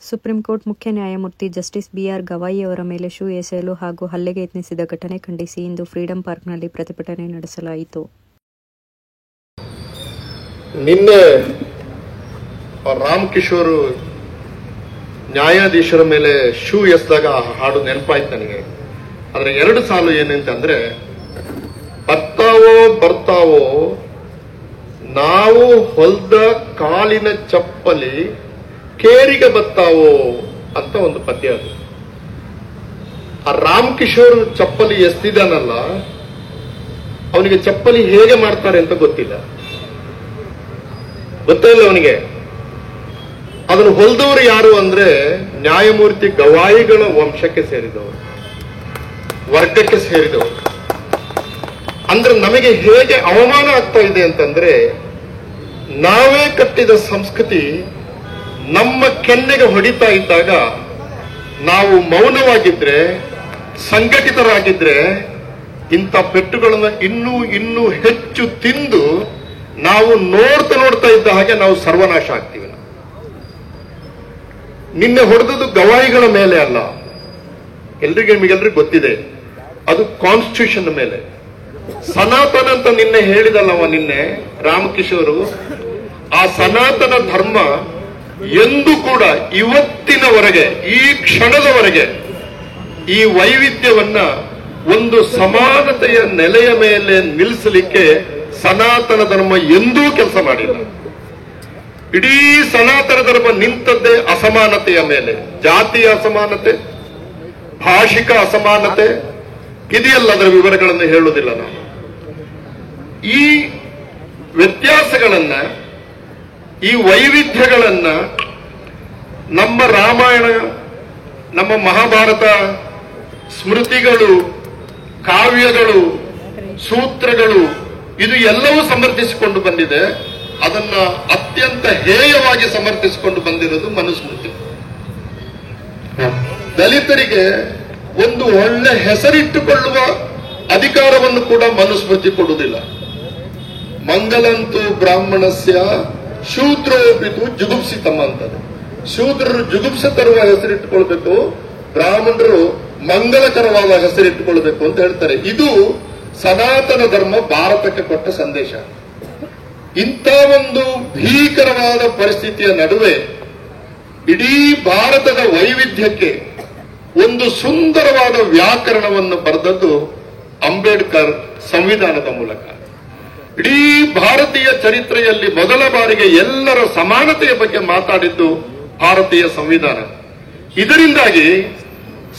Supreme court ಮುಖ್ಯ ನ್ಯಾಯಮೂರ್ತಿ justice BR. ಗವಾಯಿಯವರ ಮೇಲೆ ಶೂ ಎಸೆಯಲು ಹಾಗೂ ಹಲ್ಲೆಗೆ ಯತ್ನಿಸಿದ ಘಟನೆ ಖಂಡಿಸಿ ಇಂದು ಫ್ರೀಡಂ ಪಾರ್ಕ್ನಲ್ಲಿ ಪ್ರತಿಭಟನೆ ನಡೆಸಲಾಯಿತು. ನಿನ್ನೆ ರಾಮ್ ಕಿಶೋರ್ ನ್ಯಾಯಾಧೀಶರ ಮೇಲೆ ಶೂ ಎಸೆದಾಗ ಹಾಡು ನೆನಪಾಯ್ತು ನನಗೆ. ಆದ್ರೆ ಎರಡು ಸಾಲು ಏನಂತಂದ್ರೆ, ಬರ್ತಾವೋ ನಾವು ಹೊಲ್ದ ಕಾಲಿನ ಚಪ್ಪಲಿ ಕೇರಿಗೆ ಬತ್ತಾವೋ ಅಂತ ಒಂದು ಪದ್ಯ. ಅದು ಆ ರಾಮ್ ಕಿಶೋರ್ ಚಪ್ಪಲಿ ಎಸ್ತಿದಾನಲ್ಲ, ಅವನಿಗೆ ಚಪ್ಪಲಿ ಹೇಗೆ ಮಾಡ್ತಾರೆ ಅಂತ ಗೊತ್ತಿಲ್ಲ ಅವನಿಗೆ. ಅದನ್ನು ಹೊಲ್ದವರು ಯಾರು ಅಂದ್ರೆ ನ್ಯಾಯಮೂರ್ತಿ ಗವಾಯಿಗಳ ವಂಶಕ್ಕೆ ಸೇರಿದವರು, ವರ್ಗಕ್ಕೆ ಸೇರಿದವರು. ಅಂದ್ರೆ ನಮಗೆ ಹೇಗೆ ಅವಮಾನ ಆಗ್ತಾ ಇದೆ ಅಂತಂದ್ರೆ, ನಾವೇ ಕಟ್ಟಿದ ಸಂಸ್ಕೃತಿ ನಮ್ಮ ಕೆನ್ನೆಗೆ ಹೊಡಿತಾ ಇದ್ದಾಗ ನಾವು ಮೌನವಾಗಿದ್ರೆ, ಸಂಘಟಿತರಾಗಿದ್ರೆ, ಇಂಥ ಪೆಟ್ಟುಗಳನ್ನು ಇನ್ನೂ ಹೆಚ್ಚು ತಿಂದು ನಾವು ನೋಡ್ತಾ ಇದ್ದ ಹಾಗೆ ನಾವು ಸರ್ವನಾಶ ಆಗ್ತೀವಿ. ನಿನ್ನೆ ಹೊಡೆದದ್ದು ಗವಾಯಿಗಳ ಮೇಲೆ ಅಲ್ಲ, ನಿಮಗೆಲ್ರಿಗೂ ಗೊತ್ತಿದೆ, ಅದು ಕಾನ್ಸ್ಟಿಟ್ಯೂಷನ್ ಮೇಲೆ. ಸನಾತನ ಅಂತ ನಿನ್ನೆ ಹೇಳಿದಲ್ಲವ ನಿನ್ನೆ ರಾಮಕಿಶೋರು, ಆ ಸನಾತನ ಧರ್ಮ ಎಂದು ಕೂಡ ಇವತ್ತಿನವರೆಗೆ, ಈ ಕ್ಷಣದವರೆಗೆ ಈ ವೈವಿಧ್ಯವನ್ನ ಒಂದು ಸಮಾನತೆಯ ನೆಲೆಯ ಮೇಲೆ ನಿಲ್ಲಿಸಲಿಕ್ಕೆ ಸನಾತನ ಧರ್ಮ ಎಂದೂ ಕೆಲಸ ಮಾಡಿಲ್ಲ. ಇಡೀ ಸನಾತನ ಧರ್ಮ ನಿಂತದ್ದೇ ಅಸಮಾನತೆಯ ಮೇಲೆ. ಜಾತಿಯ ಅಸಮಾನತೆ, ಭಾಷಿಕ ಅಸಮಾನತೆ ಇದೆಯಲ್ಲ, ಅದರ ವಿವರಗಳನ್ನು ಹೇಳುವುದಿಲ್ಲ ನಾನು. ಈ ವ್ಯತ್ಯಾಸಗಳನ್ನ, ಈ ವೈವಿಧ್ಯಗಳನ್ನ ನಮ್ಮ ರಾಮಾಯಣ, ನಮ್ಮ ಮಹಾಭಾರತ, ಸ್ಮೃತಿಗಳು, ಕಾವ್ಯಗಳು, ಸೂತ್ರಗಳು ಇದು ಎಲ್ಲವೂ ಸಮರ್ಥಿಸಿಕೊಂಡು ಬಂದಿದೆ. ಅದನ್ನ ಅತ್ಯಂತ ಹೇಯವಾಗಿ ಸಮರ್ಥಿಸಿಕೊಂಡು ಬಂದಿರೋದು ಮನುಸ್ಮೃತಿ. ದಲಿತರಿಗೆ ಒಂದು ಒಳ್ಳೆ ಹೆಸರಿಟ್ಟುಕೊಳ್ಳುವ ಅಧಿಕಾರವನ್ನು ಕೂಡ ಮನುಸ್ಮೃತಿ ಕೊಡುವುದಿಲ್ಲ. ಮಂಗಲಂತೂ ಬ್ರಾಹ್ಮಣಸ್ಯ ಶೂದ್ರೋಪಿತು ಜುಗುಪ್ಸಿತಮ್ಮ ಅಂತದೆ. ಶೂದ್ರರು ಜುಗುಪ್ಸ ತರುವ ಹೆಸರಿಟ್ಟುಕೊಳ್ಬೇಕು, ಬ್ರಾಹ್ಮಣರು ಮಂಗಲಕರವಾದ ಹೆಸರಿಟ್ಟುಕೊಳ್ಬೇಕು ಅಂತ ಹೇಳ್ತಾರೆ. ಇದು ಸನಾತನ ಧರ್ಮ ಭಾರತಕ್ಕೆ ಕೊಟ್ಟ ಸಂದೇಶ. ಇಂಥ ಒಂದು ಭೀಕರವಾದ ಪರಿಸ್ಥಿತಿಯ ನಡುವೆ ಇಡೀ ಭಾರತದ ವೈವಿಧ್ಯಕ್ಕೆ ಒಂದು ಸುಂದರವಾದ ವ್ಯಾಕರಣವನ್ನು ಬರೆದದ್ದು ಅಂಬೇಡ್ಕರ್ ಸಂವಿಧಾನದ ಮೂಲಕ. ಇಡೀ ಭಾರತೀಯ ಚರಿತ್ರೆಯಲ್ಲಿ ಮೊದಲ ಬಾರಿಗೆ ಎಲ್ಲರ ಸಮಾನತೆಯ ಬಗ್ಗೆ ಮಾತಾಡಿದ್ದು ಭಾರತೀಯ ಸಂವಿಧಾನ. ಇದರಿಂದಾಗಿ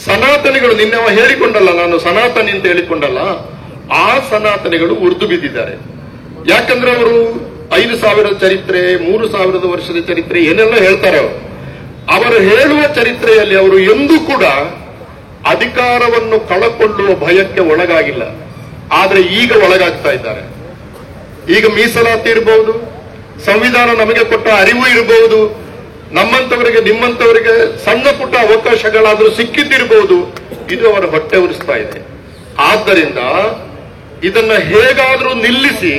ಸನಾತನಿಗಳು, ನಿನ್ನೆ ಹೇಳಿಕೊಂಡಲ್ಲ, ನಾನು ಸನಾತನಿ ಅಂತ ಹೇಳಿಕೊಂಡಲ್ಲ, ಆ ಸನಾತನಿಗಳು ಉರ್ದು ಬಿದ್ದಿದ್ದಾರೆ. ಯಾಕಂದ್ರೆ ಅವರು 5,000 ಚರಿತ್ರೆ, 3,000 ವರ್ಷದ ಚರಿತ್ರೆ ಏನೆಲ್ಲ ಹೇಳ್ತಾರೆ. ಅವರು ಹೇಳುವ ಚರಿತ್ರೆಯಲ್ಲಿ ಅವರು ಎಂದೂ ಕೂಡ ಅಧಿಕಾರವನ್ನು ಕಳಕೊಳ್ಳುವ ಭಯಕ್ಕೆ ಒಳಗಾಗಿಲ್ಲ. ಆದ್ರೆ ಈಗ ಒಳಗಾಗ್ತಾ ಇದ್ದಾರೆ. ಈಗ ಮೀಸಲಾತಿ ಇರಬಹುದು, ಸಂವಿಧಾನ ನಮಗೆ ಕೊಟ್ಟ ಅರಿವು ಇರಬಹುದು, ನಮ್ಮಂತವರಿಗೆ ನಿಮ್ಮಂತವರಿಗೆ ಸಣ್ಣ ಪುಟ್ಟ ಅವಕಾಶಗಳಾದರೂ ಸಿಕ್ಕಿದ್ದಿರಬಹುದು. ಇದು ಅವರ ಹೊಟ್ಟೆ ಉರಿಸ್ತಾ ಇದೆ. ಆದ್ದರಿಂದ ಇದನ್ನ ಹೇಗಾದರೂ ನಿಲ್ಲಿಸಿ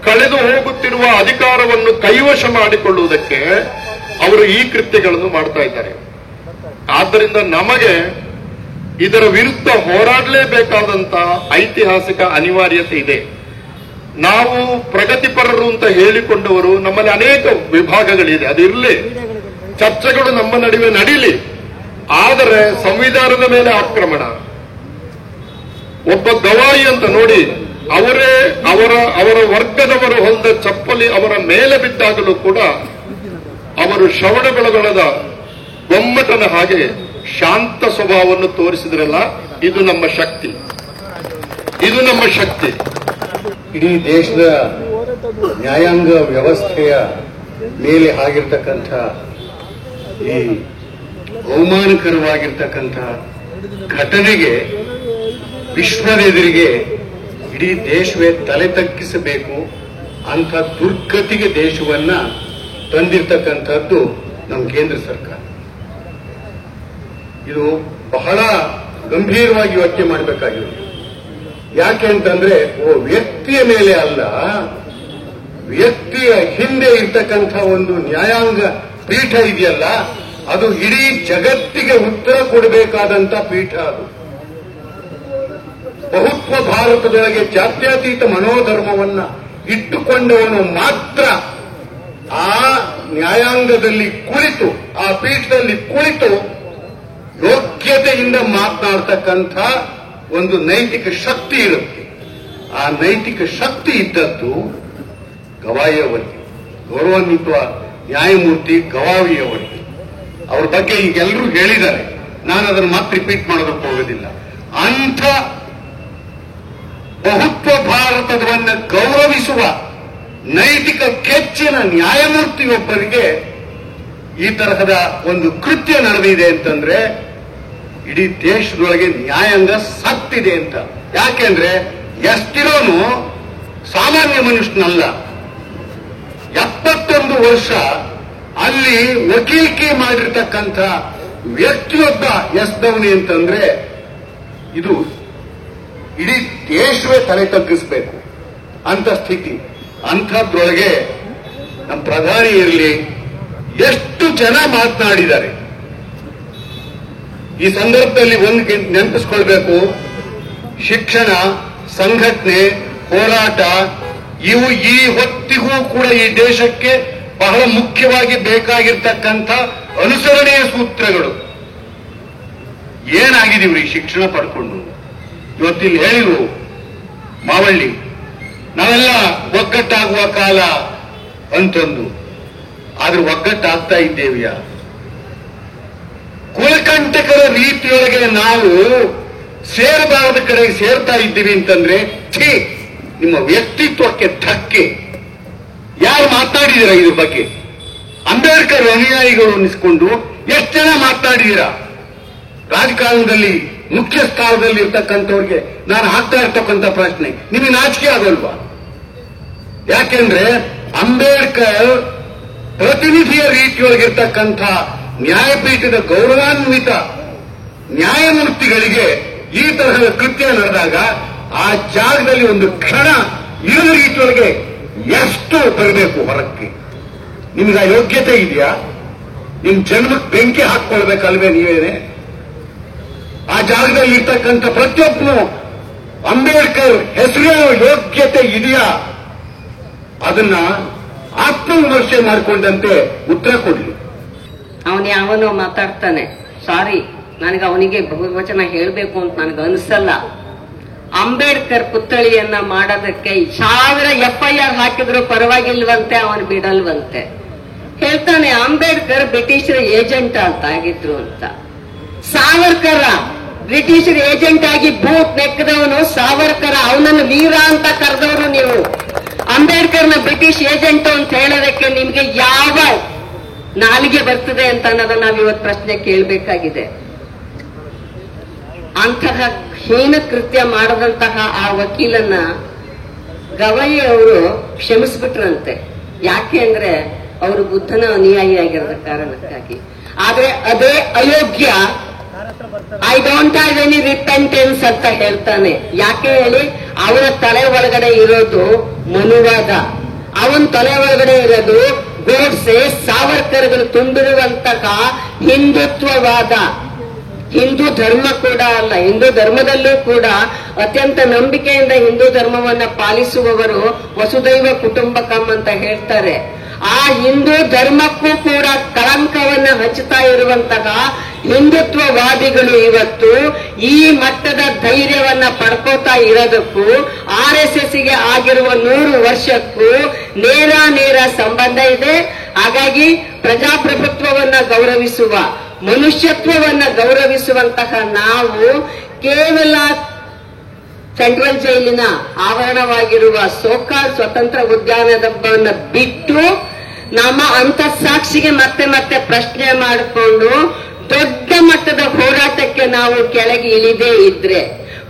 ಕಳೆದು ಹೋಗುತ್ತಿರುವ ಅಧಿಕಾರವನ್ನು ಕೈವಶ ಮಾಡಿಕೊಳ್ಳುವುದಕ್ಕೆ ಅವರು ಈ ಕೃತ್ಯಗಳನ್ನು ಮಾಡ್ತಾ ಇದ್ದಾರೆ. ಆದ್ದರಿಂದ ನಮಗೆ ಇದರ ವಿರುದ್ಧ ಹೋರಾಡಲೇಬೇಕಾದಂತ ಐತಿಹಾಸಿಕ ಅನಿವಾರ್ಯತೆ ಇದೆ. ನಾವು ಪ್ರಗತಿಪರರು ಅಂತ ಹೇಳಿಕೊಂಡವರು, ನಮ್ಮಲ್ಲಿ ಅನೇಕ ವಿಭಾಗಗಳಿದೆ, ಅದಿರಲಿ, ಚರ್ಚೆಗಳು ನಮ್ಮ ನಡುವೆ ನಡೀಲಿ. ಆದರೆ ಸಂವಿಧಾನದ ಮೇಲೆ ಆಕ್ರಮಣ, ಒಬ್ಬ ಗವಾಯಿ ಅಂತ ನೋಡಿ ಅವರ ವರ್ಗದವರು ಹೊಂದ ಚಪ್ಪಲಿ ಅವರ ಮೇಲೆ ಬಿದ್ದಾಗಲೂ ಕೂಡ ಅವರು ಶ್ರವಣ ಬೆಳಗೊಳದ ಗೊಮ್ಮಟನ ಹಾಗೆ ಶಾಂತ ಸ್ವಭಾವವನ್ನು ತೋರಿಸಿದ್ರಲ್ಲ, ಇದು ನಮ್ಮ ಶಕ್ತಿ, ಇದು ನಮ್ಮ ಶಕ್ತಿ. ಇಡೀ ದೇಶದ ನ್ಯಾಯಾಂಗ ವ್ಯವಸ್ಥೆಯ ಮೇಲೆ ಆಗಿರ್ತಕ್ಕಂಥ ಈ ಅವಮಾನಕರವಾಗಿರ್ತಕ್ಕಂಥ ಘಟನೆಗೆ ವಿಶ್ವದ ಎದುರಿಗೆ ಇಡೀ ದೇಶವೇ ತಲೆ ತಗ್ಗಿಸಬೇಕು ಅಂತ ದುರ್ಗತಿಗೆ ದೇಶವನ್ನ ತಂದಿರ್ತಕ್ಕಂಥದ್ದು ನಮ್ಮ ಕೇಂದ್ರ ಸರ್ಕಾರ. ಇದು ಬಹಳ ಗಂಭೀರವಾಗಿ ಯೋಚನೆ ಮಾಡಬೇಕಾಗಿರೋದು. ಯಾಕೆ ಅಂತಂದ್ರೆ ವ್ಯಕ್ತಿಯ ಮೇಲೆ ಅಲ್ಲ, ವ್ಯಕ್ತಿಯ ಹಿಂದೆ ಇರ್ತಕ್ಕಂಥ ಒಂದು ನ್ಯಾಯಾಂಗ ಪೀಠ ಇದೆಯಲ್ಲ, ಅದು ಇಡೀ ಜಗತ್ತಿಗೆ ಉತ್ತರ ಕೊಡಬೇಕಾದಂತ ಪೀಠ. ಅದು ಬಹುತ್ವ ಭಾರತದೊಳಗೆ ಜಾತ್ಯತೀತ ಮನೋಧರ್ಮವನ್ನ ಇಟ್ಟುಕೊಂಡವನು ಮಾತ್ರ ಆ ನ್ಯಾಯಾಂಗದಲ್ಲಿ ಕುಳಿತು, ಆ ಪೀಠದಲ್ಲಿ ಕುಳಿತು ಯೋಗ್ಯತೆಯಿಂದ ಮಾತನಾಡ್ತಕ್ಕಂಥ ಒಂದು ನೈತಿಕ ಶಕ್ತಿ ಇರುತ್ತೆ. ಆ ನೈತಿಕ ಶಕ್ತಿ ಇದ್ದದ್ದು ಗವಾಯಿಯವರಿಗೆ, ಗೌರವಾನ್ವಿತ ನ್ಯಾಯಮೂರ್ತಿ ಗವಾಯಿಯವರಿಗೆ. ಅವ್ರ ಬಗ್ಗೆ ಈಗೆಲ್ಲರೂ ಹೇಳಿದ್ದಾರೆ, ನಾನು ಅದನ್ನು ಮತ್ತೆ ರಿಪೀಟ್ ಮಾಡೋದಕ್ಕೆ ಹೋಗೋದಿಲ್ಲ. ಅಂಥ ಬಹುತ್ವ ಭಾರತವನ್ನ ಗೌರವಿಸುವ ನೈತಿಕ ಕೆಚ್ಚಿನ ನ್ಯಾಯಮೂರ್ತಿಯೊಬ್ಬರಿಗೆ ಈ ತರಹದ ಒಂದು ಕೃತ್ಯ ನಡೆದಿದೆ ಅಂತಂದ್ರೆ ಇಡೀ ದೇಶದೊಳಗೆ ನ್ಯಾಯಾಂಗ ಸತ್ತಿದೆ ಅಂತ. ಯಾಕೆಂದ್ರೆ ಎಷ್ಟಿರೋನು ಸಾಮಾನ್ಯ ಮನುಷ್ಯನಲ್ಲ. 71 ವರ್ಷ ಅಲ್ಲಿ ವಕೀಲಿಕೆ ಮಾಡಿರ್ತಕ್ಕಂಥ ವ್ಯಕ್ತಿಯೊಬ್ಬ ಎಸ್ದವನಿ ಅಂತಂದ್ರೆ ಇದು ಇಡೀ ದೇಶವೇ ತಲೆ ತಗ್ಗಿಸಬೇಕು ಅಂತ ಸ್ಥಿತಿ. ಅಂಥದ್ರೊಳಗೆ ನಮ್ಮ ಪ್ರಧಾನಿ ಇರಲಿ, ಎಷ್ಟು ಜನ ಮಾತನಾಡಿದ್ದಾರೆ. ಈ ಸಂದರ್ಭದಲ್ಲಿ ಒಂದು ನೆನಪಿಸ್ಕೊಳ್ಬೇಕು, ಶಿಕ್ಷಣ, ಸಂಘಟನೆ, ಹೋರಾಟ ಇವು ಈ ಹೊತ್ತಿಗೂ ಕೂಡ ಈ ದೇಶಕ್ಕೆ ಬಹಳ ಮುಖ್ಯವಾಗಿ ಬೇಕಾಗಿರ್ತಕ್ಕಂಥ ಅನುಸರಣೆಯ ಸೂತ್ರಗಳು. ಏನಾಗಿದೀವ್ರಿ ಶಿಕ್ಷಣ ಪಡ್ಕೊಂಡು? ಇವತ್ತಿಲ್ಲಿ ಹೇಳಿರು ಮಾವಳ್ಳಿ, ನಾವೆಲ್ಲ ಒಗ್ಗಟ್ಟಾಗುವ ಕಾಲ ಅಂತಂದು. ಆದ್ರೆ ಒಗ್ಗಟ್ಟಾಗ್ತಾ ಇದ್ದೇವಿಯಾ? ಕುಲಕಂಟಕರ ರೀತಿಯೊಳಗೆ ನಾವು ಸೇರಬಾರದ ಕಡೆಗೆ ಸೇರ್ತಾ ಇದ್ದೀವಿ ಅಂತಂದ್ರೆ ಛೀ, ನಿಮ್ಮ ವ್ಯಕ್ತಿತ್ವಕ್ಕೆ ಧಕ್ಕೆ. ಯಾರು ಮಾತನಾಡಿದೀರ ಇದ್ರ ಬಗ್ಗೆ? ಅಂಬೇಡ್ಕರ್ ಅನುಯಾಯಿಗಳು ಅನ್ನಿಸ್ಕೊಂಡು ಎಷ್ಟು ಜನ ಮಾತನಾಡಿದೀರಾ? ರಾಜಕಾರಣದಲ್ಲಿ ಮುಖ್ಯ ಸ್ಥಾನದಲ್ಲಿ ಇರ್ತಕ್ಕಂಥವ್ರಿಗೆ ನಾನು ಹಾಕ್ತಾ ಇರ್ತಕ್ಕಂಥ ಪ್ರಶ್ನೆ, ನಿಮಗೆ ನಾಚಿಕೆ ಆಗೋಲ್ವಾ? ಯಾಕೆಂದ್ರೆ ಅಂಬೇಡ್ಕರ್ ಪ್ರತಿನಿಧಿಯ ರೀತಿಯೊಳಗಿರ್ತಕ್ಕಂಥ ನ್ಯಾಯಪೀಠದ ಗೌರವಾನ್ವಿತ ನ್ಯಾಯಮೂರ್ತಿಗಳಿಗೆ ಈ ತರಹದ ಕೃತ್ಯ ನಡೆದಾಗ ಆ ಜಾಗದಲ್ಲಿ ಒಂದು ಕ್ಷಣ ಇರುವ ರೀತಿಯೊಳಗೆ ಎಷ್ಟು ಬರಬೇಕು ಹೊರಕ್ಕೆ? ನಿಮ್ಗೆ ಆ ಯೋಗ್ಯತೆ ಇದೆಯಾ? ನಿಮ್ ಜನ್ಮಕ್ಕೆ ಬೆಂಕಿ ಹಾಕೊಳ್ಬೇಕಲ್ವೇ ನೀವೇನೆ? ಆ ಜಾಗದಲ್ಲಿ ಇರ್ತಕ್ಕಂಥ ಪ್ರತಿಯೊಬ್ಬನು ಅಂಬೇಡ್ಕರ್ ಹೆಸರೇನೋ ಯೋಗ್ಯತೆ ಇದೆಯಾ? ಅದನ್ನ ಆತ್ಮವಿಮರ್ಶೆ ಮಾಡಿಕೊಂಡಂತೆ ಉತ್ತರ ಕೊಡ್ಲಿ. ಅವನು ಯಾವನೋ ಮಾತಾಡ್ತಾನೆ, ಸಾರಿ ನನಗೆ ಅವನಿಗೆ ಬಹುವಚನ ಹೇಳಬೇಕು ಅಂತ ನನಗೆ ಅನಿಸಲ್ಲ. ಅಂಬೇಡ್ಕರ್ ಪುತ್ಥಳಿಯನ್ನ ಮಾಡೋದಕ್ಕೆ 1000 FIR ಹಾಕಿದ್ರು ಪರವಾಗಿಲ್ವಂತೆ, ಅವನು ಬಿಡಲ್ವಂತೆ. ಹೇಳ್ತಾನೆ ಅಂಬೇಡ್ಕರ್ ಬ್ರಿಟಿಷರ ಏಜೆಂಟ್ ಅಂತ ಆಗಿದ್ರು ಅಂತ. ಸಾವರ್ಕರ ಬ್ರಿಟಿಷರ್ ಏಜೆಂಟ್ ಆಗಿ ಬೂಟ್ ನೆಕ್ಕದವನು ಸಾವರ್ಕರ, ಅವನನ್ನು ವೀರ ಅಂತ ಕರೆದವರು ನೀವು. ಅಂಬೇಡ್ಕರ್ನ ಬ್ರಿಟಿಷ್ ಏಜೆಂಟ್ ಅಂತ ಹೇಳೋದಕ್ಕೆ ನಿಮ್ಗೆ ಯಾವ ನಾಲಿಗೆ ಬರ್ತದೆ ಅಂತ ಅನ್ನೋದನ್ನ ನಾವು ಇವತ್ತು ಪ್ರಶ್ನೆ ಕೇಳಬೇಕಾಗಿದೆ. ಅಂತಹ ಹೀನ ಕೃತ್ಯ ಮಾಡದಂತಹ ಆ ವಕೀಲನ್ನ ಗವಾಯಿ ಅವರು ಕ್ಷಮಿಸ್ಬಿಟ್ರಂತೆ. ಯಾಕೆ ಅಂದ್ರೆ ಅವರು ಬುದ್ಧನ ಅನುಯಾಯಿ ಆಗಿರೋದ ಕಾರಣಕ್ಕಾಗಿ. ಆದ್ರೆ ಅದೇ ಅಯೋಗ್ಯ I don't have any repentance ಅಂತ ಹೇಳ್ತಾನೆ. ಯಾಕೆ ಹೇಳಿ? ಅವನ ತಲೆ ಒಳಗಡೆ ಇರೋದು ಮನುವಾದ, ಅವನ ತಲೆ ಒಳಗಡೆ ಇರೋದು ಗೋಡ್ಸೆ ಸಾವರ್ಕರ್ಗಳು ತುಂಬಿರುವಂತಹ ಹಿಂದುತ್ವವಾದ. ಹಿಂದೂ ಧರ್ಮ ಕೂಡ ಅಲ್ಲ, ಹಿಂದೂ ಧರ್ಮದಲ್ಲೂ ಕೂಡ ಅತ್ಯಂತ ನಂಬಿಕೆಯಿಂದ ಹಿಂದೂ ಧರ್ಮವನ್ನ ಪಾಲಿಸುವವರು ವಸುದೈವ ಕುಟುಂಬಕಂ ಅಂತ ಹೇಳ್ತಾರೆ. ಆ ಹಿಂದೂ ಧರ್ಮಕ್ಕೂ ಕೂಡ ಕಳಂಕವನ್ನ ಹಚ್ಚುತ್ತಾ ಇರುವಂತಹ ಹಿಂದುತ್ವವಾದಿಗಳು ಇವತ್ತು ಈ ಮಟ್ಟದ ಧೈರ್ಯವನ್ನ ಪಡ್ಕೋತಾ ಇರೋದಕ್ಕೂ RSSಗೆ ಆಗಿರುವ 100 ವರ್ಷಕ್ಕೂ ನೇರ ಸಂಬಂಧ ಇದೆ. ಹಾಗಾಗಿ ಪ್ರಜಾಪ್ರಭುತ್ವವನ್ನ ಗೌರವಿಸುವ, ಮನುಷ್ಯತ್ವವನ್ನ ಗೌರವಿಸುವಂತಹ ನಾವು ಕೇವಲ ಸೆಂಟ್ರಲ್ ಜೈಲಿನ ಆವರಣವಾಗಿರುವ ಸೋಕಾರ್ ಸ್ವತಂತ್ರ ಉದ್ಯಾನವನ್ನ ಬಿಟ್ಟು ನಮ್ಮ ಅಂತಃಸಾಕ್ಷಿಗೆ ಮತ್ತೆ ಪ್ರಶ್ನೆ ಮಾಡಿಕೊಂಡು ದೊಡ್ಡ ಮಟ್ಟದ ಹೋರಾಟಕ್ಕೆ ನಾವು ಕೆಳಗೆ ಇಳಿದೇ ಇದ್ರೆ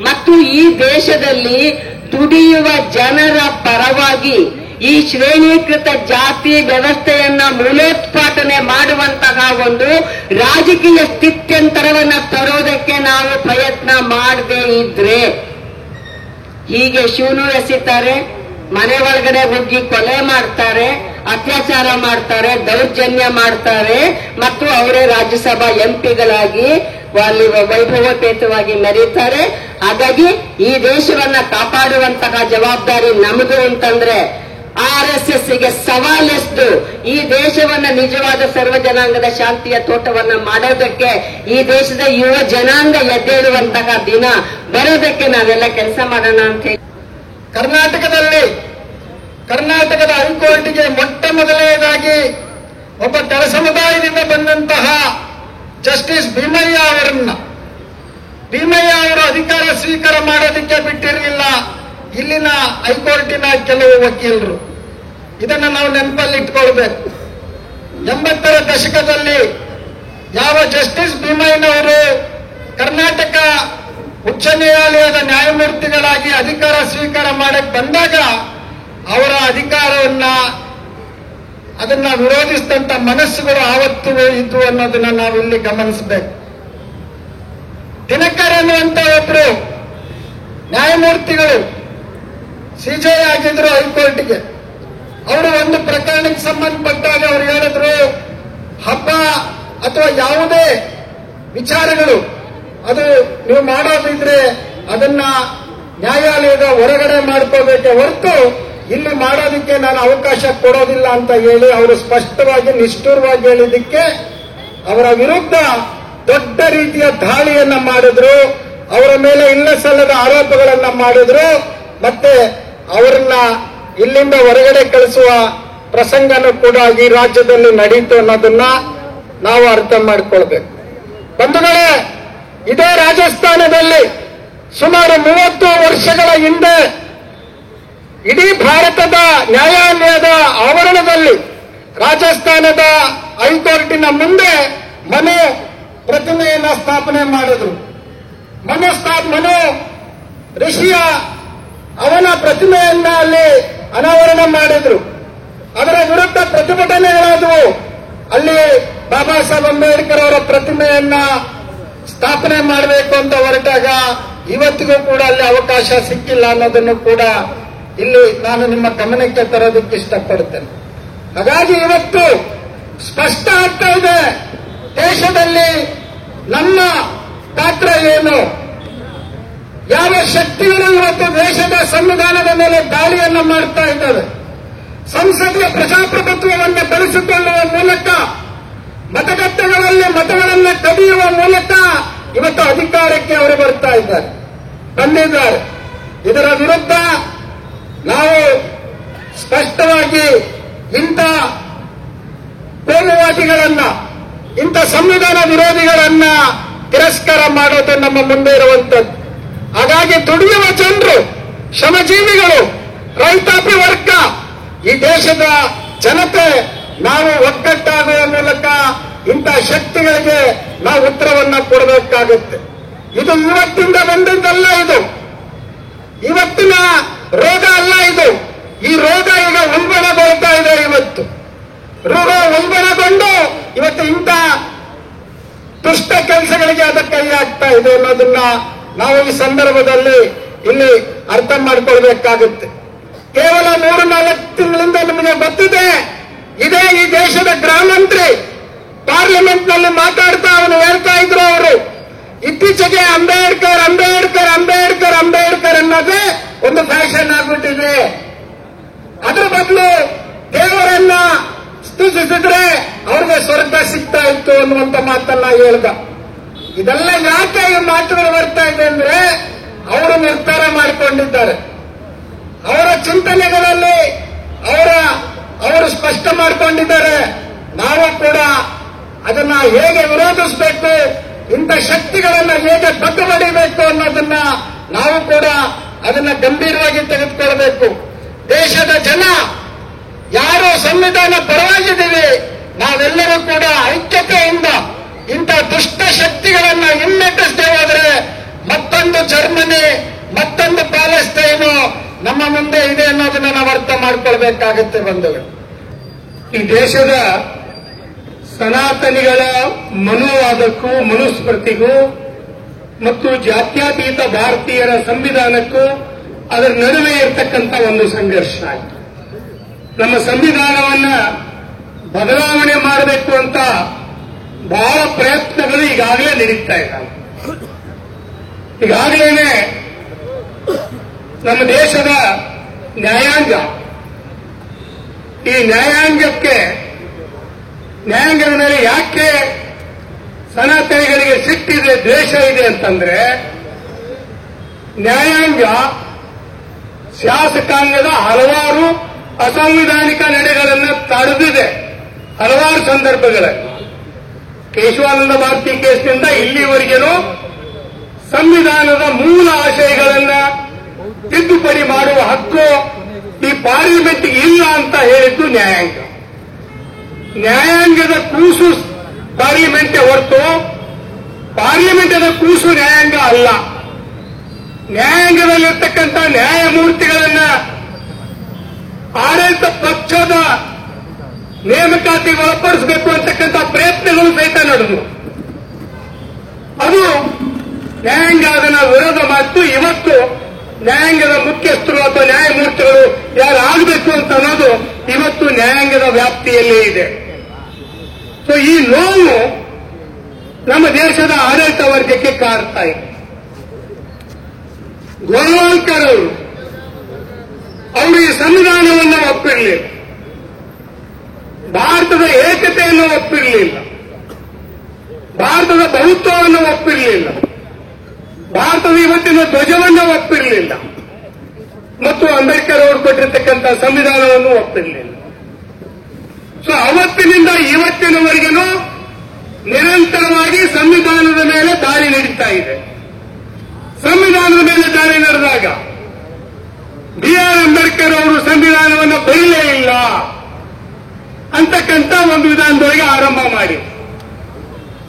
ಮತ್ತು ಈ ದೇಶದಲ್ಲಿ ದುಡಿಯುವ ಜನರ ಪರವಾಗಿ ಈ ಶ್ರೇಣೀಕೃತ ಜಾತಿ ವ್ಯವಸ್ಥೆಯನ್ನ ಮೂಲೋತ್ಪಾಟನೆ ಮಾಡುವಂತಹ ಒಂದು ರಾಜಕೀಯ ಸ್ಥಿತ್ಯಂತರವನ್ನ ತರೋದಕ್ಕೆ ನಾವು ಪ್ರಯತ್ನ ಮಾಡದೇ ಇದ್ರೆ ಹೀಗೆ ಶಿವನು ಎಸಿತಾರೆ, ಮನೆ ಒಳಗಡೆ ಹೋಗಿ ಕೊಲೆ ಮಾಡ್ತಾರೆ, ಅತ್ಯಾಚಾರ ಮಾಡ್ತಾರೆ, ದೌರ್ಜನ್ಯ ಮಾಡ್ತಾರೆ ಮತ್ತು ಅವರೇ ರಾಜ್ಯಸಭಾ ಎಂಪಿಗಳಾಗಿ ಅಲ್ಲಿ ವೈಭವಪೇತವಾಗಿ ಮೆರೀತಾರೆ. ಹಾಗಾಗಿ ಈ ದೇಶವನ್ನ ಕಾಪಾಡುವಂತಹ ಜವಾಬ್ದಾರಿ ನಮ್ಮದು ಅಂತಂದ್ರೆ RSS ಗೆ ಸವಾಲೆಷ್ಟು ಈ ದೇಶವನ್ನ ನಿಜವಾದ ಸರ್ವ ಜನಾಂಗದ ಶಾಂತಿಯ ತೋಟವನ್ನ ಮಾಡೋದಕ್ಕೆ ಈ ದೇಶದ ಯುವ ಜನಾಂಗ ಎದ್ದೇಳುವಂತಹ ದಿನ ಬರೋದಕ್ಕೆ ನಾವೆಲ್ಲ ಕೆಲಸ ಮಾಡೋಣ ಅಂತ ಹೇಳಿ ಕರ್ನಾಟಕದ ಹೈಕೋರ್ಟ್ಗೆ ಮೊಟ್ಟ ಮೊದಲನೇದಾಗಿ ಒಬ್ಬ ಕೆಳ ಸಮುದಾಯದಿಂದ ಬಂದಂತಹ ಜಸ್ಟಿಸ್ ಭೀಮಯ್ಯ ಅವರು ಅಧಿಕಾರ ಸ್ವೀಕಾರ ಮಾಡೋದಕ್ಕೆ ಬಿಟ್ಟಿರಲಿಲ್ಲ ಇಲ್ಲಿನ ಹೈಕೋರ್ಟಿನ ಕೆಲವು ವಕೀಲರು. ಇದನ್ನು ನಾವು ನೆನಪಲ್ಲಿ ಇಟ್ಕೊಳ್ಬೇಕು. 80ರ ದಶಕದಲ್ಲಿ ಯಾವ ಜಸ್ಟಿಸ್ ಭೀಮಯ್ಯನವರು ಕರ್ನಾಟಕ ಉಚ್ಚ ನ್ಯಾಯಾಲಯದ ನ್ಯಾಯಮೂರ್ತಿಗಳಾಗಿ ಅಧಿಕಾರ ಸ್ವೀಕಾರ ಮಾಡಕ್ಕೆ ಬಂದಾಗ ಅವರ ಅದನ್ನ ವಿರೋಧಿಸಿದಂತ ಮನಸ್ಸುಗಳು ಆವತ್ತು ಇದ್ವು ಅನ್ನೋದನ್ನ ನಾವು ಇಲ್ಲಿ ಗಮನಿಸಬೇಕು. ದಿನಕರ್ ಅನ್ನುವಂತ ಒಬ್ರು ನ್ಯಾಯಮೂರ್ತಿಗಳು CJI ಆಗಿದ್ರು ಹೈಕೋರ್ಟ್ಗೆ. ಅವರು ಒಂದು ಪ್ರಕರಣಕ್ಕೆ ಸಂಬಂಧಪಟ್ಟಾಗ ಅವರು ಹೇಳಿದ್ರು, ಹಬ್ಬ ಅಥವಾ ಯಾವುದೇ ವಿಚಾರಗಳು ಅದು ನೀವು ಮಾಡೋದಿದ್ರೆ ಅದನ್ನ ನ್ಯಾಯಾಲಯದ ಹೊರಗಡೆ ಮಾಡ್ಕೋಬೇಕೆ ಹೊರತು ಇಲ್ಲಿ ಮಾಡೋದಕ್ಕೆ ನಾನು ಅವಕಾಶ ಕೊಡೋದಿಲ್ಲ ಅಂತ ಹೇಳಿ ಅವರು ಸ್ಪಷ್ಟವಾಗಿ ನಿಷ್ಠುರವಾಗಿ ಹೇಳಿದ್ದಕ್ಕೆ ಅವರ ವಿರುದ್ಧ ದೊಡ್ಡ ರೀತಿಯ ದಾಳಿಯನ್ನ ಮಾಡಿದ್ರು. ಅವರ ಮೇಲೆ ಇಲ್ಲ ಸಲ್ಲದ ಆರೋಪಗಳನ್ನ ಮಾಡಿದ್ರು. ಮತ್ತೆ ಅವರನ್ನ ಇಲ್ಲಿಂದ ಹೊರಗಡೆ ಕಳಿಸುವ ಪ್ರಸಂಗನೂ ಕೂಡ ಈ ರಾಜ್ಯದಲ್ಲಿ ನಡೀತು ಅನ್ನೋದನ್ನ ನಾವು ಅರ್ಥ ಮಾಡ್ಕೊಳ್ಬೇಕು. ಬಂಧುಗಳೇ, ಇದೇ ರಾಜಸ್ಥಾನದಲ್ಲಿ ಸುಮಾರು 30 ವರ್ಷಗಳ ಹಿಂದೆ ಇಡೀ ಭಾರತದ ನ್ಯಾಯಾಲಯದ ಆವರಣದಲ್ಲಿ ರಾಜಸ್ಥಾನದ ಹೈಕೋರ್ಟಿನ ಮುಂದೆ ಮನು ಪ್ರತಿಮೆಯನ್ನ ಸ್ಥಾಪನೆ ಮಾಡಿದ್ರು. ಮನು ಋಷಿಯ ಅವನ ಪ್ರತಿಮೆಯನ್ನ ಅಲ್ಲಿ ಅನಾವರಣ ಮಾಡಿದ್ರು. ಅದರ ವಿರುದ್ಧ ಪ್ರತಿಭಟನೆಗಳಾದವು. ಅಲ್ಲಿ ಬಾಬಾ ಸಾಹೇಬ್ ಅಂಬೇಡ್ಕರ್ ಅವರ ಪ್ರತಿಮೆಯನ್ನ ಸ್ಥಾಪನೆ ಮಾಡಬೇಕು ಅಂತ ಹೊರಟಾಗ ಇವತ್ತಿಗೂ ಕೂಡ ಅಲ್ಲಿ ಅವಕಾಶ ಸಿಕ್ಕಿಲ್ಲ ಅನ್ನೋದನ್ನು ಕೂಡ ಇಲ್ಲಿ ನಾನು ನಿಮ್ಮ ಗಮನಕ್ಕೆ ತರೋದಕ್ಕೆ ಇಷ್ಟಪಡ್ತೇನೆ. ಹಾಗಾಗಿ ಇವತ್ತು ಸ್ಪಷ್ಟ ಆಗ್ತಾ ಇದೆ, ದೇಶದಲ್ಲಿ ನಮ್ಮ ಪಾತ್ರ ಏನು, ಯಾವ ಶಕ್ತಿಗಳು ಇವತ್ತು ದೇಶದ ಸಂವಿಧಾನದ ಮೇಲೆ ದಾಳಿಯನ್ನು ಮಾಡ್ತಾ ಇದ್ದಾವೆ. ಸಂಸದೀಯ ಪ್ರಜಾಪ್ರಭುತ್ವವನ್ನು ಬೆಳೆಸಿಕೊಳ್ಳುವ ಮೂಲಕ ಮತಗಟ್ಟೆಗಳಲ್ಲಿ ಮತಗಳನ್ನು ಕದಿಯುವ ಮೂಲಕ ಇವತ್ತು ಅಧಿಕಾರಕ್ಕೆ ಅವರು ಬಂದಿದ್ದಾರೆ. ಇದರ ವಿರುದ್ಧ ನಾವು ಸ್ಪಷ್ಟವಾಗಿ ಇಂಥ ಕೋಮುವಾದಿಗಳನ್ನ, ಇಂಥ ಸಂವಿಧಾನ ವಿರೋಧಿಗಳನ್ನ ತಿರಸ್ಕಾರ ಮಾಡೋದು ನಮ್ಮ ಮುಂದೆ ಇರುವಂತದ್ದು. ಹಾಗಾಗಿ ದುಡಿಯುವ ಜನರು, ಶ್ರಮಜೀವಿಗಳು, ರೈತಾಪಿ ವರ್ಗ, ಈ ದೇಶದ ಜನತೆ ನಾವು ಒಗ್ಗಟ್ಟಾಗುವ ಮೂಲಕ ಇಂಥ ಶಕ್ತಿಗಳಿಗೆ ನಾವು ಉತ್ತರವನ್ನ ಕೊಡಬೇಕಾಗುತ್ತೆ. ಇದು ಇವತ್ತಿಂದ ಬಂದದ್ದಲ್ಲ, ಇದು ಇವತ್ತಿನ ರೋಗ ಅಲ್ಲ. ಇದು ಈ ರೋಗ ಈಗ ಉಲ್ಬಣಗೊಳ್ತಾ ಇದೆ. ಇವತ್ತು ರೋಗ ಉಲ್ಬಣಗೊಂಡು ಇವತ್ತು ಇಂಥ ದುಷ್ಟ ಕೆಲಸಗಳಿಗೆ ಅದಕ್ಕೆ ಕೈ ಹಾಕ್ತಾ ಇದೆ ಅನ್ನೋದನ್ನ ನಾವು ಈ ಸಂದರ್ಭದಲ್ಲಿ ಇಲ್ಲಿ ಅರ್ಥ ಮಾಡ್ಕೊಳ್ಬೇಕಾಗುತ್ತೆ. ಕೇವಲ 3-4 ತಿಂಗಳಿಂದ ನಿಮಗೆ ಗೊತ್ತಿದೆ, ಇದೇ ಈ ದೇಶದ ಗೃಹ ಮಂತ್ರಿ ಪಾರ್ಲಿಮೆಂಟ್ ನಲ್ಲಿ ಮಾತಾಡ್ತಾ ಅವನು ಹೇಳ್ತಾ ಇದ್ರು, ಅವರು ಇತ್ತೀಚೆಗೆ ಅಂಬೇಡ್ಕರ್ ಅಂಬೇಡ್ಕರ್ ಅಂಬೇಡ್ಕರ್ ಅಂಬೇಡ್ಕರ್ ಅನ್ನೋದೇ ಒಂದು ಫ್ಯಾಷನ್ ಆಗ್ಬಿಟ್ಟಿದೆ. ಅದ್ರ ಬದಲು ದೇವರನ್ನ ಸ್ತುತಿಸಿದ್ರೆ ಅವ್ರಿಗೆ ಸ್ವರ್ಗ ಸಿಗ್ತಾ ಇತ್ತು ಅನ್ನುವಂತ ಮಾತನ್ನ ಹೇಳ್ದ. ಇದೆಲ್ಲ ಯಾಕೆ ಈ ಮಾತುಗಳು ಬರ್ತಾ ಇದೆ ಅಂದ್ರೆ ಅವರು ನಿರ್ಧಾರ ಮಾಡಿಕೊಂಡಿದ್ದಾರೆ. ಅವರ ಚಿಂತನೆಗಳಲ್ಲಿ ಅವರು ಸ್ಪಷ್ಟ ಮಾಡಿಕೊಂಡಿದ್ದಾರೆ. ನಾವು ಕೂಡ ಅದನ್ನ ಹೇಗೆ ವಿರೋಧಿಸಬೇಕು, ಇಂಥ ಶಕ್ತಿಗಳನ್ನ ಹೇಗೆ ಬಗ್ಗಬಡಿಬೇಕು ಅನ್ನೋದನ್ನ ನಾವು ಕೂಡ ಅದನ್ನ ಗಂಭೀರವಾಗಿ ತೆಗೆದುಕೊಳ್ಬೇಕು. ದೇಶದ ಜನ ಯಾರು ಸಂವಿಧಾನ ಪರವಾಗಿದ್ದೀವಿ, ನಾವೆಲ್ಲರೂ ಕೂಡ ಐಕ್ಯತೆಯಿಂದ ಇಂಥ ದುಷ್ಟ ಶಕ್ತಿಗಳನ್ನ ಹಿಮ್ಮೆಟ್ಟಿಸದೆ ಹೋದ್ರೆ ಮತ್ತೊಂದು ಜರ್ಮನಿ, ಮತ್ತೊಂದು ಪ್ಯಾಲೆಸ್ತೈನು ನಮ್ಮ ಮುಂದೆ ಇದೆ ಅನ್ನೋದನ್ನ ನಾವು ಅರ್ಥ ಮಾಡ್ಕೊಳ್ಬೇಕಾಗತ್ತೆ. ಬಂಧುಗಳು, ಈ ದೇಶದ ಸನಾತನಿಗಳ ಮನೋವಾದಕ್ಕೂ ಮನುಸ್ಮೃತಿಗೂ ಮತ್ತು ಜಾತ್ಯತೀತ ಭಾರತೀಯರ ಸಂವಿಧಾನಕ್ಕೂ ಅದರ ನಡುವೆ ಇರತಕ್ಕಂಥ ಒಂದು ಸಂಘರ್ಷ ಆಯಿತು. ನಮ್ಮ ಸಂವಿಧಾನವನ್ನ ಬದಲಾವಣೆ ಮಾಡಬೇಕು ಅಂತ ಬಹಳ ಪ್ರಯತ್ನಗಳು ಈಗಾಗಲೇ ನಡೀತಾ ಇದ್ದಾವೆ. ಈಗಾಗಲೇ ನಮ್ಮ ದೇಶದ ನ್ಯಾಯಾಂಗ, ಈ ನ್ಯಾಯಾಂಗದ ಮೇಲೆ ಯಾಕೆ ಸನಾತನಿಗಳಿಗೆ ಸಿಟ್ಟಿದೆ, ದ್ವೇಷ ಇದೆ ಅಂತಂದ್ರೆ, ನ್ಯಾಯಾಂಗ ಶಾಸಕಾಂಗದ ಹಲವಾರು ಅಸಂವಿಧಾನಿಕ ನಡೆಗಳನ್ನು ತಡೆದಿದೆ. ಹಲವಾರು ಸಂದರ್ಭಗಳಲ್ಲಿ ಕೇಶವಾನಂದ ಭಾರತಿ ಕೇಸ್ನಿಂದ ಇಲ್ಲಿವರೆಗೂ ಸಂವಿಧಾನದ ಮೂಲ ಆಶಯಗಳನ್ನ ತಿದ್ದುಪಡಿ ಮಾಡುವ ಹಕ್ಕು ಈ ಪಾರ್ಲಿಮೆಂಟ್ಗೆ ಇಲ್ಲ ಅಂತ ಹೇಳಿದ್ದು ನ್ಯಾಯಾಂಗ. ನ್ಯಾಯಾಂಗದ ಕೂಸು ಪಾರ್ಲಿಮೆಂಟ್ ಹೊರತು ಪಾರ್ಲಿಮೆಂಟದ ಕೂಸು ನ್ಯಾಯಾಂಗ ಅಲ್ಲ. ನ್ಯಾಯಾಂಗದಲ್ಲಿರ್ತಕ್ಕಂಥ ನ್ಯಾಯಮೂರ್ತಿಗಳನ್ನ ಆಡಳಿತ ಪಕ್ಷದ ನೇಮಕಾತಿಗೆ ಒಳಪಡಿಸಬೇಕು ಅಂತಕ್ಕಂಥ ಪ್ರಯತ್ನಗಳು ಸಹಿತ ನಡೆದು ಅದು ನ್ಯಾಯಾಂಗ ಅದನ್ನು ವಿರೋಧ ಮಾಡಿತು. ಇವತ್ತು ನ್ಯಾಯಾಂಗದ ಮುಖ್ಯಸ್ಥರು ಅಥವಾ ನ್ಯಾಯಮೂರ್ತಿಗಳು ಯಾರು ಆಗಬೇಕು ಅಂತ ಅನ್ನೋದು ಇವತ್ತು ನ್ಯಾಯಾಂಗದ ವ್ಯಾಪ್ತಿಯಲ್ಲೇ ಇದೆ. ಸೊ ಈ ನೋವು ನಮ್ಮ ದೇಶದ ಆಡಳಿತ ವರ್ಗಕ್ಕೆ ಕಾಡ್ತಾ ಇದೆ. ಗೋಲ್ವಾಲ್ಕರ್ ಅವರು ಈ ಸಂವಿಧಾನವನ್ನು ಒಪ್ಪಿರಲಿಲ್ಲ, ಭಾರತದ ಏಕತೆಯನ್ನು ಒಪ್ಪಿರಲಿಲ್ಲ, ಭಾರತದ ಬಹುತ್ವವನ್ನು ಒಪ್ಪಿರಲಿಲ್ಲ, ಭಾರತದ ಇವತ್ತಿನ ಧ್ವಜವನ್ನು ಒಪ್ಪಿರಲಿಲ್ಲ ಮತ್ತು ಅಂಬೇಡ್ಕರ್ ಅವರು ಕೊಟ್ಟಿರ್ತಕ್ಕಂಥ ಸಂವಿಧಾನವನ್ನು ಒಪ್ಪಿರಲಿಲ್ಲ. ಸೊ ಅವತ್ತಿನಿಂದ ಇವತ್ತಿನವರೆಗೂ ನಿರಂತರವಾಗಿ ಸಂವಿಧಾನದ ಮೇಲೆ ದಾಳಿ ನಡೀತಾ ಇದೆ. ಸಂವಿಧಾನದ ಮೇಲೆ ದಾಳಿ ನಡೆದಾಗ ಬಿ.ಆರ್. ಅಂಬೇಡ್ಕರ್ ಅವರು ಸಂವಿಧಾನವನ್ನು ಬರೀಲೇ ಇಲ್ಲ ಅಂತಕ್ಕಂಥ ಒಂದು ವಿಧಾನದೊಳಗೆ ಆರಂಭ ಮಾಡಿ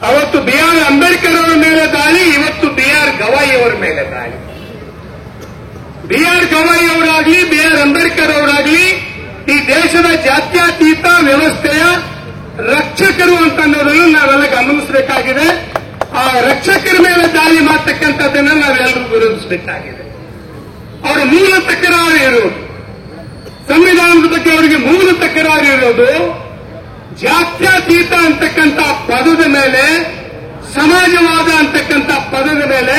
ಅವತ್ತು ಬಿ.ಆರ್. ಅಂಬೇಡ್ಕರ್ ಅವರ ಮೇಲೆ ದಾಳಿ, ಇವತ್ತು ಬಿ.ಆರ್. ಗವಾಯಿ ಅವರ ಮೇಲೆ ದಾಳಿ. ಬಿ.ಆರ್. ಗವಾಯಿ ಅವರಾಗ್ಲಿ, ಬಿ.ಆರ್. ಅಂಬೇಡ್ಕರ್ ಅವರಾಗ್ಲಿ ಈ ದೇಶದ ಜಾತ್ಯತೀತ ವ್ಯವಸ್ಥೆಯ ರಕ್ಷಕರು ಅಂತ ಅನ್ನೋದನ್ನು ನಾವೆಲ್ಲ ಗಮನಿಸಬೇಕಾಗಿದೆ. ಆ ರಕ್ಷಕರ ಮೇಲೆ ದಾಳಿ ಮಾಡತಕ್ಕಂಥದ್ದನ್ನು ನಾವೆಲ್ಲರೂ ವಿರೋಧಿಸಬೇಕಾಗಿದೆ. ಅವರ ಮೂಲ ತಕರಾರು ಇರುವುದು, ಸಂವಿಧಾನದ ಬಗ್ಗೆ ಅವರಿಗೆ ಮೂಲ ತಕರಾರು ಇರೋದು ಜಾತ್ಯತೀತ ಅಂತಕ್ಕಂಥ ಪದದ ಮೇಲೆ, ಸಮಾಜವಾದ ಅಂತಕ್ಕಂಥ ಪದದ ಮೇಲೆ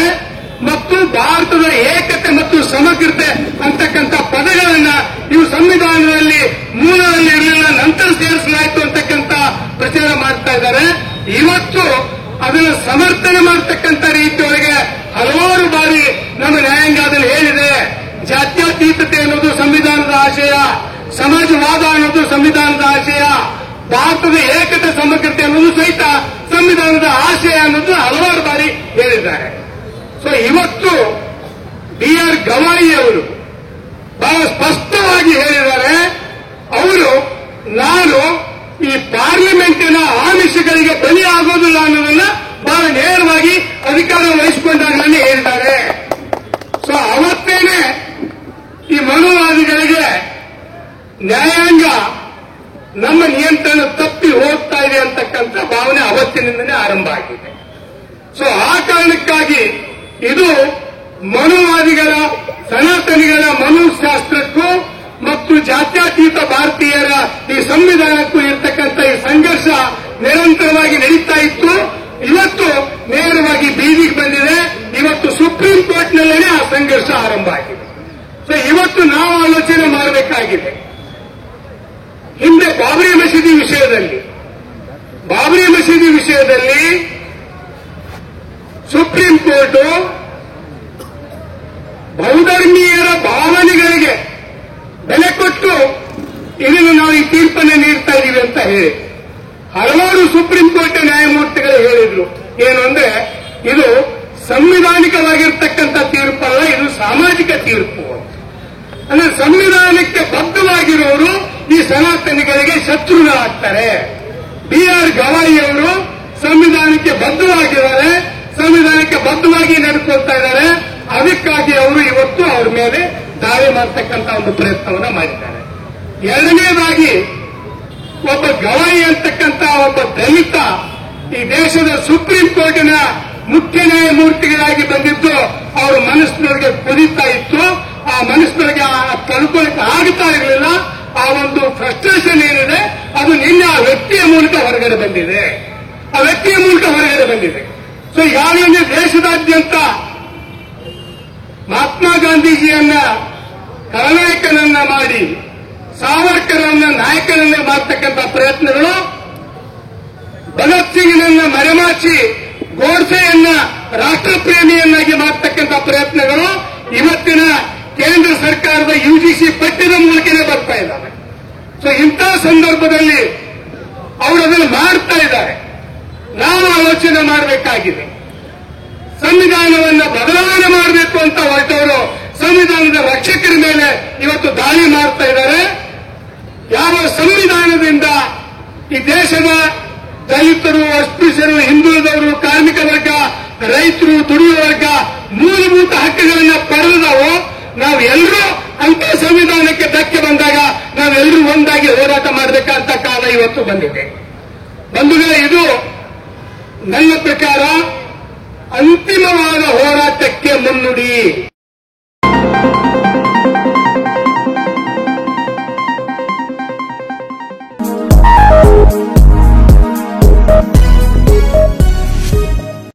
ಮತ್ತು ಭಾರತದ ಏಕತೆ ಮತ್ತು ಸಮಗ್ರತೆ ಅಂತಕ್ಕಂಥ ಪದಗಳನ್ನ ಇವು ಸಂವಿಧಾನದಲ್ಲಿ ಮೂಲದಲ್ಲಿ ಇರಲಿಲ್ಲ, ನಂತರ ಸೇರಿಸಲಾಯಿತು ಅಂತಕ್ಕಂಥ ಪ್ರಚಾರ ಮಾಡ್ತಾ ಇದ್ದಾರೆ. ಇವತ್ತು ಅದನ್ನು ಸಮರ್ಥನೆ ಮಾಡತಕ್ಕಂಥ ರೀತಿಯೊಳಗೆ ಹಲವಾರು ಬಾರಿ ನಮ್ಮ ನ್ಯಾಯಾಂಗ ಅದನ್ನು ಹೇಳಿದೆ. ಜಾತ್ಯತೀತತೆ ಅನ್ನೋದು ಸಂವಿಧಾನದ ಆಶಯ, ಸಮಾಜವಾದ ಅನ್ನೋದು ಸಂವಿಧಾನದ ಆಶಯ, ಭಾರತದ ಏಕತೆ ಸಮಗ್ರತೆ ಅನ್ನೋದು ಸಹಿತ ಸಂವಿಧಾನದ ಆಶಯ ಅನ್ನೋದು ಹಲವಾರು ಬಾರಿ ಹೇಳಿದ್ದಾರೆ. ಸೊ ಇವತ್ತು ಬಿ.ಆರ್. ಗವಾಯಿ ಅವರು ಬಹಳ ಸ್ಪಷ್ಟವಾಗಿ ಹೇಳಿದ್ದಾರೆ. ಅವರು ನಾನು ಈ ಪಾರ್ಲಿಮೆಂಟಿನ ಆಮಿಷಗಳಿಗೆ ಬಲಿಯಾಗೋದಿಲ್ಲ ಅನ್ನೋದನ್ನ ಬಹಳ ನೇರವಾಗಿ ಅಧಿಕಾರ ವಹಿಸಿಕೊಂಡಾಗಲೇ ಹೇಳಿದ್ದಾರೆ. ಸೊ ಅವತ್ತೇನೆ ಈ ಮನುವಾದಿಗಳಿಗೆ ನ್ಯಾಯಾಂಗ ನಮ್ಮ ನಿಯಂತ್ರಣ ತಪ್ಪಿ ಹೋಗ್ತಾ ಇದೆ ಅಂತಕ್ಕಂಥ ಭಾವನೆ ಅವತ್ತಿನಿಂದಲೇ ಆರಂಭ ಆಗಿದೆ. ಸೊ ಆ ಕಾರಣಕ್ಕಾಗಿ ಇದು ಮನುವಾದಿಗಳ, ಸನಾತನಿಗಳ ಮನುಶಾಸ್ತ್ರಕ್ಕೂ ಮತ್ತು ಜಾತ್ಯತೀತ ಭಾರತೀಯರ ಈ ಸಂವಿಧಾನಕ್ಕೂ ಇರತಕ್ಕಂಥ ಈ ಸಂಘರ್ಷ ನಿರಂತರವಾಗಿ ನಡೀತಾ ಇತ್ತು. ಇವತ್ತು ನೇರವಾಗಿ ಬೀದಿಗೆ ಬಂದಿದೆ. ಇವತ್ತು ಸುಪ್ರೀಂ ಕೋರ್ಟ್ನಲ್ಲೇ ಆ ಸಂಘರ್ಷ ಆರಂಭ ಆಗಿದೆ. ಸೊ ಇವತ್ತು ನಾವು ಆಲೋಚನೆ ಮಾಡಬೇಕಾಗಿದೆ. ಹಿಂದೆ ಬಾಬರಿ ಮಸೀದಿ ವಿಷಯದಲ್ಲಿ ಸುಪ್ರೀಂ ಕೋರ್ಟ್ ಬಹುಧರ್ಮೀಯರ ಭಾವನೆಗಳಿಗೆ ಬೆಲೆ ಕೊಟ್ಟು ಇದನ್ನು ನಾವು ಈ ತೀರ್ಪನ್ನು ನೀಡ್ತಾ ಇದ್ದೀವಿ ಅಂತ ಹೇಳಿ ಹಲವಾರು ಸುಪ್ರೀಂ ಕೋರ್ಟ್ ನ್ಯಾಯಮೂರ್ತಿಗಳು ಹೇಳಿದ್ರು. ಏನು ಅಂದ್ರೆ ಇದು ಸಂವಿಧಾನಿಕವಾಗಿರ್ತಕ್ಕಂಥ ತೀರ್ಪಲ್ಲ, ಇದು ಸಾಮಾಜಿಕ ತೀರ್ಪು. ಅಂದ್ರೆ ಸಂವಿಧಾನಕ್ಕೆ ಬದ್ಧವಾಗಿರೋರು ಈ ಸನಾತನಿಗಳಿಗೆ ಶತ್ರುಗಳಾಗ್ತಾರೆ. ಬಿ.ಆರ್. ಗವಾಯಿ ಅವರು ಸಂವಿಧಾನಕ್ಕೆ ಬದ್ಧವಾಗಿದ್ದಾರೆ, ಸಂವಿಧಾನಕ್ಕೆ ಬದ್ಧವಾಗಿ ನಡೆದುಕೊಳ್ತಾ ಇದ್ದಾರೆ. ಅದಕ್ಕಾಗಿ ಅವರು ಇವತ್ತು ಅವ್ರ ಮೇಲೆ ದಾಳಿ ಮಾಡತಕ್ಕಂಥ ಒಂದು ಪ್ರಯತ್ನವನ್ನ ಮಾಡಿದ್ದಾರೆ. ಎರಡನೇದಾಗಿ ಒಬ್ಬ ಗವಾಯಿ ಅಂತಕ್ಕಂಥ ಒಬ್ಬ ದಲಿತ ಈ ದೇಶದ ಸುಪ್ರೀಂ ಕೋರ್ಟಿನ ಮುಖ್ಯ ನ್ಯಾಯಮೂರ್ತಿಗಳಾಗಿ ಬಂದಿದ್ದು ಅವರ ಮನಸ್ಸಿನೊಳಗೆ ಕುದಿತಾ ಇತ್ತು. ಆ ಮನಸ್ಸಿನೊಳಗೆ ತಡ್ಕೊಳ್ಳಕ್ಕೆ ಆಗ್ತಾ ಇರಲಿಲ್ಲ. ಆ ಒಂದು ಫ್ರಸ್ಟ್ರೇಷನ್ ಏನಿದೆ ಅದು ನಿನ್ನೆ ಆ ವ್ಯಕ್ತಿಯ ಮೂಲಕ ಹೊರಗಡೆ ಬಂದಿದೆ. ಸೊ ಈಗಾಗಲೇ ದೇಶದಾದ್ಯಂತ ಮಹಾತ್ಮ ಗಾಂಧೀಜಿಯನ್ನ ಖಳನಾಯಕನನ್ನ ಮಾಡಿ ಸಾವರ್ಕರನ್ನ ನಾಯಕನನ್ನ ಮಾಡತಕ್ಕಂಥ ಪ್ರಯತ್ನಗಳು, ಭಗತ್ ಸಿಂಗ್ನನ್ನ ಮರೆಮಾಚಿ ಗೋಡ್ಸೆಯನ್ನ ರಾಷ್ಟ್ರಪ್ರೇಮಿಯನ್ನಾಗಿ ಮಾಡತಕ್ಕಂಥ ಪ್ರಯತ್ನಗಳು ಇವತ್ತಿನ ಕೇಂದ್ರ ಸರ್ಕಾರದ ಯುಜಿಸಿ ಪಠ್ಯದ ಮೂಲಕನೇ ಬರ್ತಾ ಇದ್ದಾವೆ. ಸೊ ಇಂತಹ ಸಂದರ್ಭದಲ್ಲಿ ಅವರು ಅದನ್ನು ಮಾಡ್ತಾ ಇದ್ದಾರೆ. ನಾವು ಆಲೋಚನೆ ಮಾಡಬೇಕಾಗಿದೆ. ಸಂವಿಧಾನವನ್ನು ಬದಲಾವಣೆ ಮಾಡಬೇಕು ಅಂತ ಹೊರಟವರು ಸಂವಿಧಾನದ ರಕ್ಷಕರ ಮೇಲೆ ಇವತ್ತು ದಾಳಿ ಮಾಡ್ತಾ ಇದ್ದಾರೆ. ಯಾವ ಸಂವಿಧಾನದಿಂದ ಈ ದೇಶದ ದಲಿತರು, ಅಸ್ಪೃಶ್ಯರು, ಹಿಂದುಳಿದವರು, ಕಾರ್ಮಿಕ ವರ್ಗ, ರೈತರು, ದುಡಿಯುವ ವರ್ಗ ಮೂಲಭೂತ ಹಕ್ಕುಗಳನ್ನ ಪಡೆದವು, ನಾವೆಲ್ಲರೂ ಅಂತ ಸಂವಿಧಾನಕ್ಕೆ ಧಕ್ಕೆ ಬಂದಾಗ ನಾವೆಲ್ಲರೂ ಒಂದಾಗಿ ಹೋರಾಟ ಮಾಡಬೇಕಂತ ಕಾಲ ಇವತ್ತು ಬಂದಿದೆ. ಬಂಧುಗಳೇ, ಇದು ನನ್ನ ಪ್ರಕಾರ ಅಂತಿಮವಾದ ಹೋರಾಟಕ್ಕೆ ಮುನ್ನುಡಿ.